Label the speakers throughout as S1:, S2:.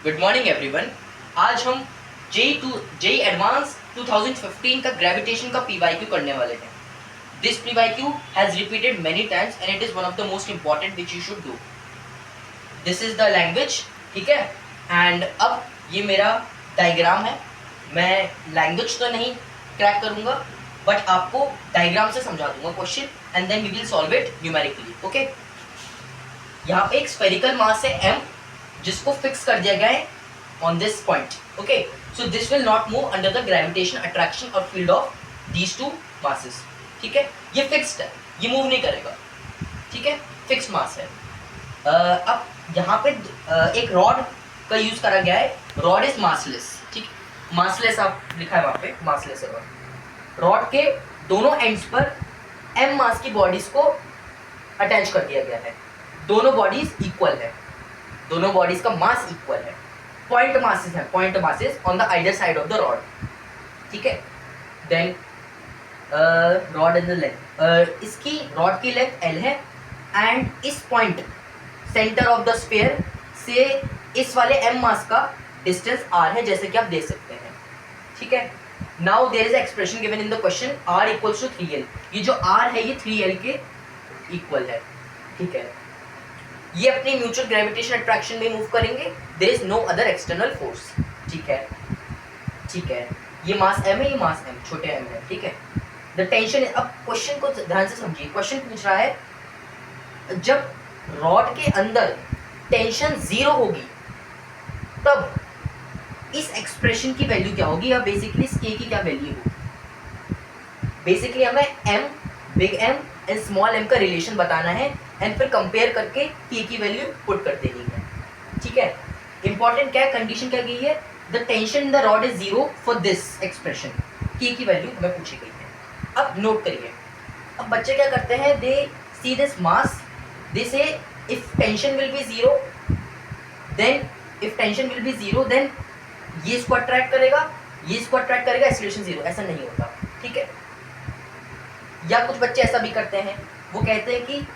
S1: Good morning everyone. आज हम JEE advance 2015 का ग्रेविटेशन का पीवाईक्यू करने वाले हैं। This PYQ has repeated many times and it is one of the most important which you should do. This is the language, ठीक है। And अब ये मेरा डायग्राम है। मैं लैंग्वेज तो नहीं क्रैक करूंगा, बट आपको डायग्राम से समझा दूंगा question and then we will solve it numerically. Okay, यहाँ पे एक स्फेरिकल मास है m, जिसको फिक्स कर दिया गया है on this point. Okay, so this will not move under the gravitation attraction और field of these two masses. ठीक है, ये फिक्स्ड है, ये मूव नहीं करेगा। ठीक है, फिक्स्ड मास है। अब यहाँ पे एक रॉड का यूज करा गया है। रॉड इज मासलेस, ठीक, मासलेस आप लिखा है वहां पे, मासलेस है रॉड के दोनों एंड्स पर m मास की बॉडीज को अटैच कर दिया गया है। दोनों बॉडीज इक्वल है, दोनों बॉडीज का मास इक्वल है। पॉइंट मासेस है, point masses on the either side of the rod. ठीक है, then rod in the length, इसकी रॉड की लेंथ l है एंड इस point centre of the sphere से इस वाले m मास का डिस्टेंस r है, जैसे कि आप देख सकते हैं। ठीक है, now there is expression given in the question r equals to 3l। ये जो r है ये 3l के इक्वल है। ठीक है, ये अपनी म्यूचुअल ग्रेविटेशन अट्रैक्शन में मूव करेंगे। There is no other external force. ठीक है, ठीक है, ये मास m है, ये मास m, छोटे m है। ठीक है, द टेंशन। अब क्वेश्चन को ध्यान से समझिए। क्वेश्चन पूछ रहा है जब रॉड के अंदर टेंशन 0 होगी तब इस एक्सप्रेशन की वैल्यू क्या होगी, या बेसिकली इस k की क्या वैल्यू होगी। बेसिकली हमें m, big M and small m का रिलेशन बताना है एंड फिर कंपेयर करके k की वैल्यू पुट कर देनी है। ठीक है, इंपॉर्टेंट क्या है, कंडीशन क्या गई है, the tension in the rod is 0 for this expression. k की वैल्यू हमें पूछी गई है। अब नोट करिए, अब बच्चे क्या करते हैं, दे see this mass, they say if tension will be 0 then, if tension will be 0 then ये इसको अट्रैक्ट करेगा, ये इसको अट्रैक्ट करेगा, एक्सीलरेशन 0। ऐसा नहीं होता। ठीक है, या कुछ बच्चे ऐसा भी करते हैं, वो कहते हैं कि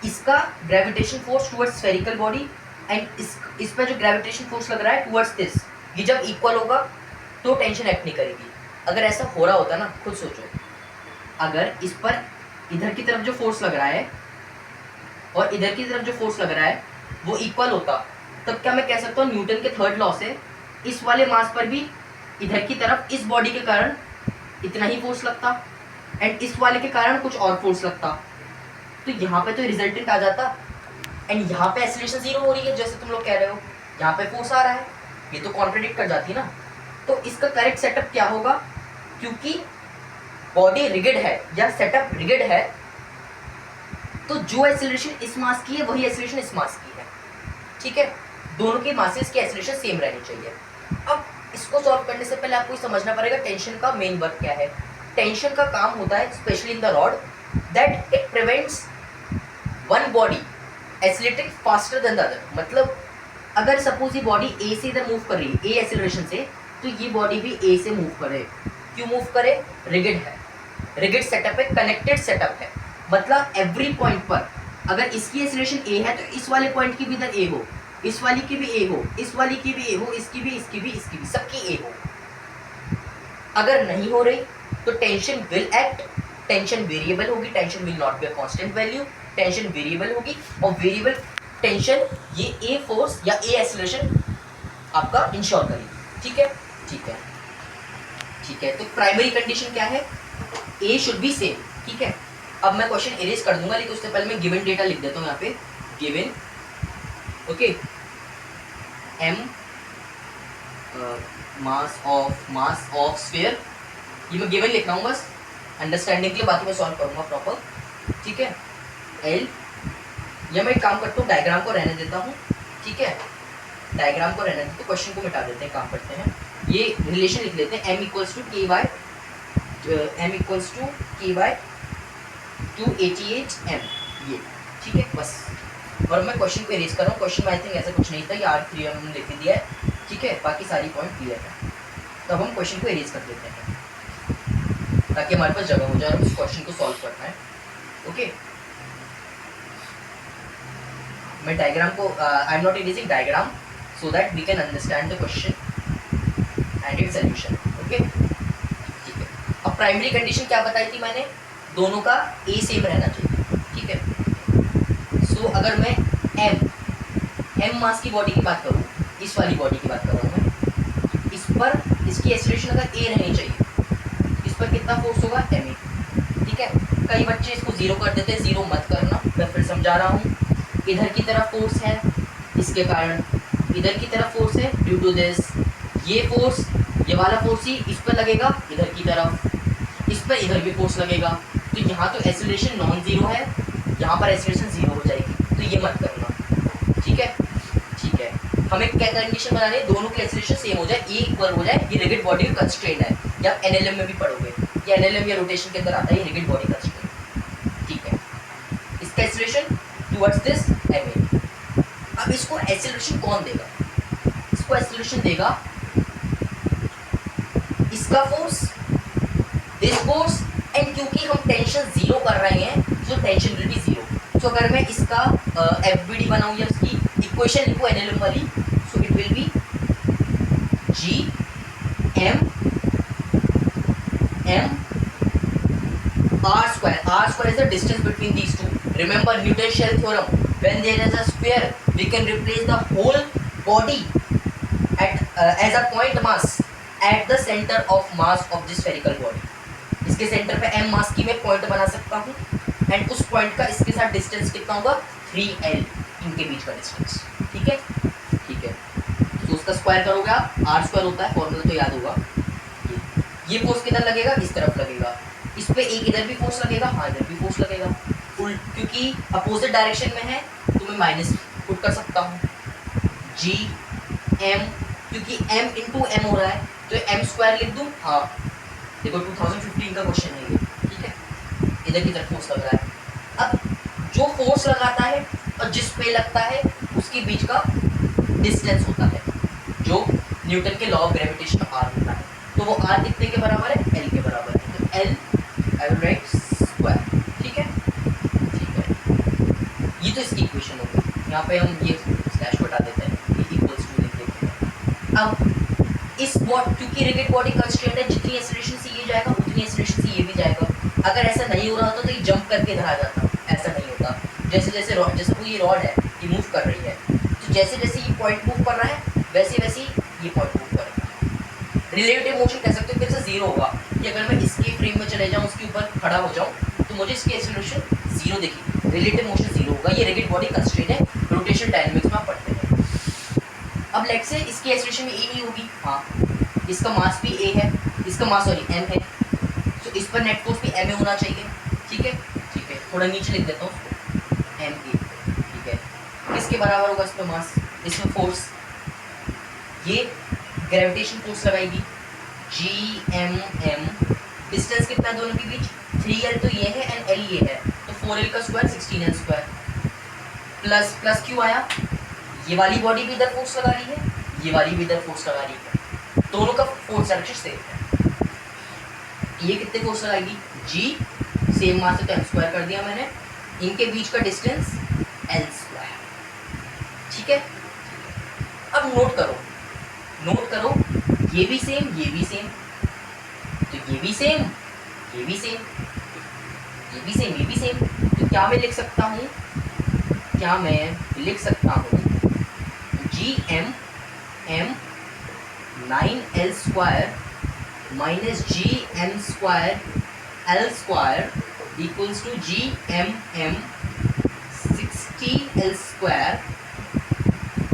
S1: इसका gravitation force towards spherical body and इस पर जो ग्रेविटेशन फोर्स लग रहा है टुवर्ड्स दिस, ये जब इक्वल होगा तो टेंशन एक्ट नहीं करेगी। अगर ऐसा हो रहा होता ना, खुद सोचो, अगर इस पर इधर की तरफ जो फोर्स लग रहा है और इधर की तरफ जो फोर्स लग रहा है वो इक्वल होता, तब क्या मैं कह सकता हूँ न्यूटन के थर्ड लॉ से इस वाले मास पर भी इधर की तरफ इस बॉडी के कारण इतना ही फोर्स लगता एंड इस वाले के कारण कुछ और फोर्स लगता, तो यहाँ पे तो रिजल्टेंट आ जाता एंड यहाँ पे एक्सीलरेशन 0 हो रही है जैसे तुम लोग कह रहे हो, यहाँ पे फोर्स आ रहा है, ये तो कॉन्ट्रडिक्ट कर जाती ना। तो इसका करेक्ट सेटअप क्या होगा, क्योंकि बॉडी रिगिड है या सेटअप रिगिड है, तो जो एक्सीलरेशन इस मास की है वही एक्सीलरेशन इस मास की है। ठीक है, दोनों के मासेस की एक्सीलरेशन सेम रहनी चाहिए। अब इसको सॉल्व करने से पहले आपको समझना पड़ेगा टेंशन का मेन वर्क क्या है। टेंशन का काम होता है, specially in the rod, that it prevents one body accelerating faster than the other. मतलब अगर सपोज ये बॉडी ए से इधर मूव कर रही है, ए एक्सीलरेशन से, तो ये बॉडी भी ए से मूव करे। क्यों मूव करे, रिगिड है, रिगिड सेटअप है, कनेक्टेड सेटअप है। मतलब एवरी पॉइंट पर अगर इसकी एक्सीलरेशन ए है तो इस वाले पॉइंट की भी इधर ए हो, इस वाली की भी ए हो, इस वाली की भी ए हो, इसकी भी, इसकी भी, इसकी भी, सबकी ए हो। अगर नहीं हो रही तो tension will act, tension variable होगी, tension will not be a constant value, tension variable होगी और वेरिएबल टेंशन ये ए फोर्स या ए एक्सीलरेशन आपका इंश्योर करेगी। ठीक है, ठीक है, ठीक है। तो प्राइमरी कंडीशन क्या है, ए शुड बी सेम। ठीक है, अब मैं क्वेश्चन इरेज कर दूंगा, लेकिन उससे पहले मैं गिवन डेटा लिख देता हूँ यहाँ पे। Given, okay, m mass of sphere, ये मैं गिवन लिख रहा हूँ बस अंडरस्टैंडिंग के लिए, बाकी मैं सॉल्व करूँगा प्रॉपर। ठीक है, l, या मैं एक काम करता हूँ डायग्राम को रहने देता हूँ। ठीक है, डायग्राम को रहने देते, क्वेश्चन को मिटा देते हैं, काम करते हैं, ये रिलेशन लिख लेते हैं, m इक्वल्स टू के बाय 288m, ये। ठीक है, बस। और मैं क्वेश्चन को इरेज कर रहा हूँ। क्वेश्चन में आई थिंक ऐसा कुछ नहीं था, ये R3 हमने लिख दिया है। ठीक है, बाकी सारी पॉइंट क्लियर है। तो अब हम क्वेश्चन को इरेज कर देते हैं ताकि हमारे पास जगह हो जाए और उस क्वेश्चन को सॉल्व करना है। ओके, मैं डायग्राम को, I am not erasing diagram, so that we can understand the question and its solution. Okay, ठीक है. अब प्राइमरी कंडीशन क्या बताई थी मैंने, दोनों का ए सेम रहना चाहिए. ठीक है. सो अगर मैं एम मास की बॉडी की बात करूँ, इस वाली बॉडी की बात कर रहा हूँ मैं, इस पर इसकी एक्सीलरेशन अगर ए रहनी चाहिए, इस पर कितना फोर्स होगा, एम ए. ठीक है. कई बच्चे इसको जीरो कर देते हैं, जीरो मत करना, मैं फिर समझा रहा हूँ. इधर की तरफ फोर्स है, इसके कारण इधर की तरफ फोर्स है, ड्यू टू दिस ये फोर्स, ये वाला फोर्स ही इस पर लगेगा, इधर की तरफ, इस पर इधर भी फोर्स लगेगा. तो यहाँ तो एक्सीलरेशन नॉन जीरो है, यहाँ पर एक्सीलरेशन जीरो हो जाएगी, तो ये मत करना. ठीक है. ठीक है. हमें क्या कंडीशन बनानी है, दोनों की एक्सीलरेशन सेम हो जाए, ए इक्वल हो जाए. ये रिजिड बॉडी कंस्ट्रेंट है, या एनएलएम में भी पढ़ोगे, ये एनएलएम या रोटेशन के अंदर आता है, ये रिजिड बॉडी कंस्ट्रेंट. ठीक है. इसका acceleration towards this M A. अब इसको एक्सीलरेशन कौन देगा, इसको एक्सीलरेशन देगा इसका फोर्स, दिस फोर्स, एंड क्योंकि हम टेंशन जीरो कर रहे हैं, तो टेंशन विल बी जीरो. सो अगर मैं इसका एफबीडी बनाऊं या उसकी इक्वेशन लिखूं एनएलएम वाली, so it will be G M r square is the distance between these two. Remember Newton's shell theorem, when there is a sphere we can replace the whole body at as a point mass at the center of mass of this spherical body. इसके centre पे m मास की मैं point बना सकता हूँ, and उस point का इसके साथ डिस्टेंस कितना होगा, 3l, इनके बीच का डिस्टेंस. ठीक है. ठीक है. तो उसका स्क्वायर करोगे आप, r स्क्वायर होता है, फॉर्मूला तो याद होगा. ये फोर्स किधर लगेगा, इस तरफ लगेगा, इस पे एक इधर भी फोर्स लगेगा, हाँ इधर भी फोर्स लगेगा. क्योंकि अपोजिट डायरेक्शन में है तो मैं माइनस पुट कर सकता हूँ. जी एम, क्योंकि एम इंटू एम हो रहा है तो एम स्क्वायर लिख दूँ. हाँ देखो 2015 का क्वेश्चन है ये. ठीक है. इधर की तरफ फोर्स लग रहा है. अब जो फोर्स लगाता है और जिस पे लगता है उसके बीच का डिस्टेंस होता है, जो न्यूटन के लॉ ऑफ ग्रेविटेशन में आर होता है. तो वो आर कितने के बराबर है, एल के बराबर है. तो L I will write square. ठीक है. ठीक है. ये तो इसकी इक्वेशन हो गई. यहाँ पे हम ये स्लैश हटा देते हैं, ये इक्वल्स टू लिख देते हैं. अब इस बॉडी, क्योंकि रिजिड बॉडी कंस्ट्रेंट है, जितनी एक्सीलरेशन से ये जाएगा उतनी एक्सीलरेशन से ये भी जाएगा. अगर ऐसा नहीं हो रहा होता तो ये जंप करके इधर आ जाता, ऐसा नहीं होता. जैसे जैसे रॉड, जैसे वो ये रॉड है ये मूव कर रही है, तो जैसे जैसे ये पॉइंट मूव कर रहा है वैसे वैसे ये पॉइंट मूव कर रहा है. रिलेटिव मोशन कह सकते हो, फिर से जीरो होगा कि अगर मैं इसके फ्रेम में चले जाऊँ, उसके ऊपर खड़ा हो जाऊँ, तो मुझे इसकी एक्सीलरेशन जीरो दिखेगी, रिलेटिव मोशन जीरो होगा. ये रिजिड बॉडी कंस्ट्रेंट है, रोटेशन डायनामिक्स में आप पढ़ते हैं. अब लेट्स से इसकी एक्सीलरेशन में ए नहीं होगी, हाँ इसका मास भी ए है, इसका मास सॉरी एम है, तो इस पर नेट फोर्स भी एम ए होना चाहिए. ठीक है. ठीक है. थोड़ा नीचे लिख देता हूँ उसको, एम ए. ठीक है. किसके बराबर होगा इसमें मास, इसमें फोर्स, ये ग्रेविटेशन फोर्स लगाएगी, जी एम एम. डिस्टेंस कितना है दोनों के बीच, 3l तो ये है एंड l ये है, तो 4l का square 16l square. Plus plus क्यों आया, ये वाली बॉडी भी इधर फोर्स लगा रही है, ये वाली भी इधर फोर्स लगा रही है, दोनों का फोर्स डायरेक्शन सेम है. ये कितने फोर्स लगाएगी, जी सेम मास है तो m स्क्वायर कर दिया मैंने, इनके बीच का डिस्टेंस l स्क्वायर. ठीक है. अब नोट करो, नोट करो, ये भी सेम, ये भी सेम, तो ये भी सेम, ये भी सेम, ये भी सेम, ये भी सेम. तो क्या मैं लिख सकता हूँ, क्या मैं लिख सकता हूँ, G M M 9l square minus G M square l square equals to G M M 60l square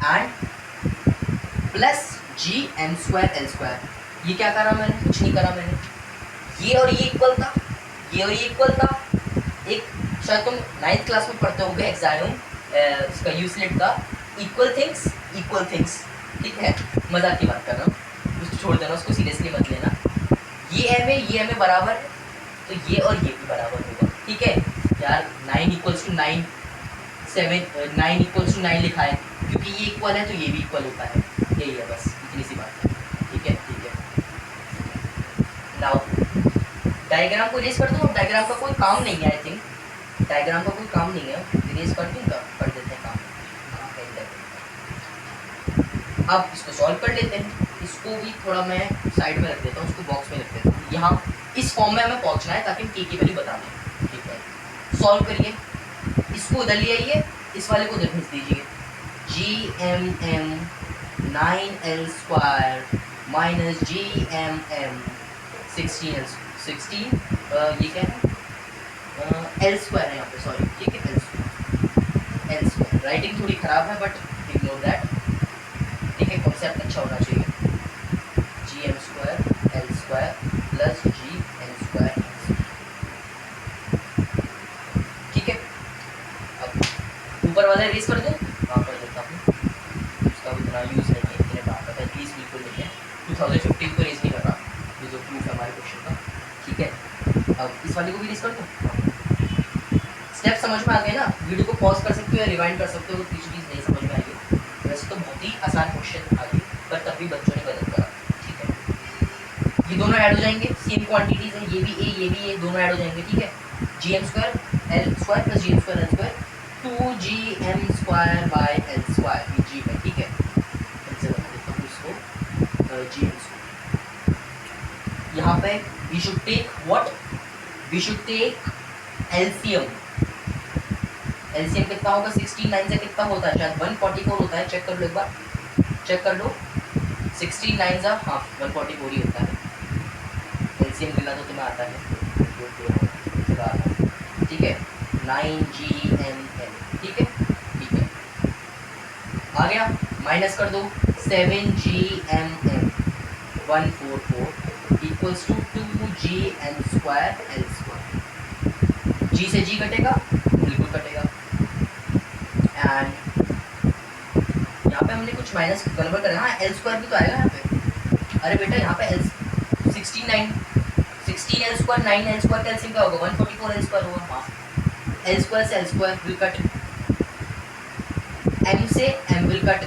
S1: and plus G M square L square. ये क्या करा मैंने, कुछ नहीं करा मैंने. ये और ये इक्वल था, ये और ये इक्वल था. एक शायद तुम 9th क्लास में पढ़ते होगे एग्जाम इसका यूसलेट का, इक्वल थिंग्स इक्वल थिंग्स. ठीक है. मजाक की बात कर रहा हूँ, उसको छोड़ देना, उसको सीरियसली मत लेना. ये एम ए बराबर है, तो ये और ये भी बराबर होगा. ठीक है यार. 9 इक्वल्स टू 9, 9 इक्वल्स टू 9 लिखा है क्योंकि ये इक्वल है तो ये भी इक्वल होता है. यही है बस, इतनी सी बात है. ठीक है. ठीक है. नाउ डायग्राम को इरेज कर दूँ. अब डायग्राम का कोई काम नहीं है, आई थिंक डायग्राम का कोई काम नहीं है, इरेज कर दूँगा, कर देते हैं काम. अब इसको सॉल्व कर लेते हैं। इसको भी थोड़ा मैं साइड में रख देता हूँ, उसको बॉक्स में रख देता हूँ। यहाँ इस फॉर्म में हमें पहुँचना है ताकि के की वैल्यू बता दें। ठीक है, सॉल्व करिए, इसको उधर ले आइए, इस वाले को उधर भेज दीजिए। GMM 9L² माइनस GMM 16 ये क्या है, L² है यहाँ पे, सॉरी। ठीक है, L², राइटिंग थोड़ी ख़राब है बट इग्नोर दैट। ठीक है, कॉन्सेप्ट अच्छा होना चाहिए। GM² L² plus GN²। ठीक है, अब ऊपर वाला रेस कर दो, हाँ कर देता हूँ, उसका भी इतना यूज़ नहीं है, इतने बात है, प्लीज़ बिल्कुल नहीं है। 2015 को रेस नहीं कर रहा, ये जो प्रूफ है हमारे क्वेश्चन का। ठीक है, अब इस वाले को भी रेस कर दो। स्टेप समझ में आ गए ना? वीडियो को पॉज कर सकते हो या रिवाइंड कर सकते हो, कुछ चीज़ नहीं समझ में आएगी। वैसे तो बहुत ही आसान क्वेश्चन आ गई, पर तब भी बच्चों ने गलत करा। ठीक है, ये दोनों ऐड हो जाएंगे, सेम क्वांटिटीज है, ये भी ए ये भी ए, दोनों ऐड हो जाएंगे। ठीक है, GM² L² plus GM² L², 2GM² bye L², ये G है। ठीक है, इनसे बना देता हूँ इसको GM²। यहाँ पे we should take what, we should take LCM। LCM कितना होगा, 16 से कितना होता है, शायद 144 होता है। चेक कर लो एक बार, चेक कर लो, 16 हाँ 144 ही होता है। LCM मिला तो तुम्हें आता है। ठीक है, 9GMM। ठीक है, ठीक है, आ गया, माइनस कर दो, 7GMM 144 equals to 2GM² L²। G से G कटेगा, बिल्कुल कटेगा। एंड यहाँ पे हमने कुछ माइनस कन्वर्ट करना है, L² भी तो आएगा यहाँ पे। अरे बेटा यहाँ पे 16 L² 9 L² कैल्सियम क्या होगा, 144 L² होगा। हाँ, L² से L² विल कट, M से M विल कट,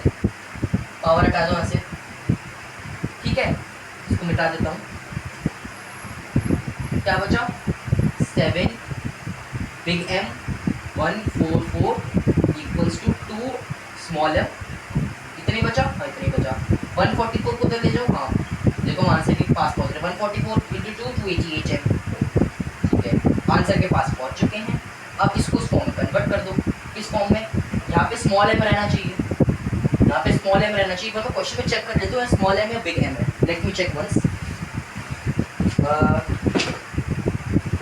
S1: पावर हटा दो यहाँ से। ठीक है, इसको मिटा देता हूँ, क्या बचा, 7 big M 144 equals to 2 small m। इतने बचा, हाँ इतने बचा। 144 को ले जाओ, हाँ देखो आंसर के पास पहुँच रहे, 144 इंटू 2 288 m। ठीक है, आंसर के पास पहुँच चुके हैं। अब इसको इस फॉर्म में कन्वर्ट कर दो, इस फॉर्म में। यहाँ पे स्मॉल m रहना चाहिए, यहाँ पे स्मॉल m रहना चाहिए। मैं क्वेश्चन में चेक कर लेता हूँ स्मॉल m या बिग m है। Let me check once.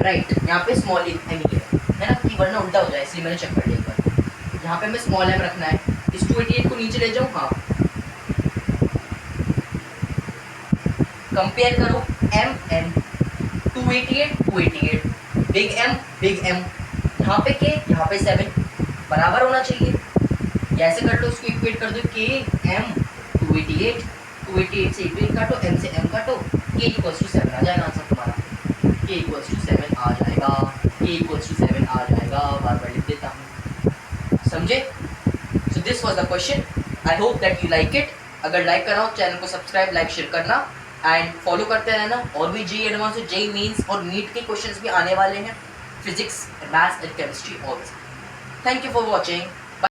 S1: Right, यहाँ पे स्मॉल m ही है ना, कि वरना उल्टा हो जाए, इसलिए मैंने चेक कर लिया एक बार। यहाँ पे मैं स्मॉल m रखना है, इस 288 को नीचे ले जाऊँ। हाँ, कंपेयर करो m 288 बिग m, यहाँ पे k, यहाँ पे 7, बराबर होना चाहिए। ऐसे कर लो, इसको इक्वेट कर दो, k m 288 से 88 काटो, m से m काटो, k इक्वल्स टू 7 आ जाएगा आंसर तुम्हारा। k इक्वल्स टू 7 आ जाएगा, k इक्वल्स टू 7 आ जाएगा। बार बार लिख देता हूँ, समझे? So this was the question, I hope that you like it. अगर लाइक करा हो चैनल को सब्सक्राइब, लाइक, शेयर करना एंड फॉलो करते रहना। और भी JEE एडवांस और JEE मेंस और नीट के क्वेश्चंस भी आने वाले हैं, physics, maths and chemistry also. Thank you for watching.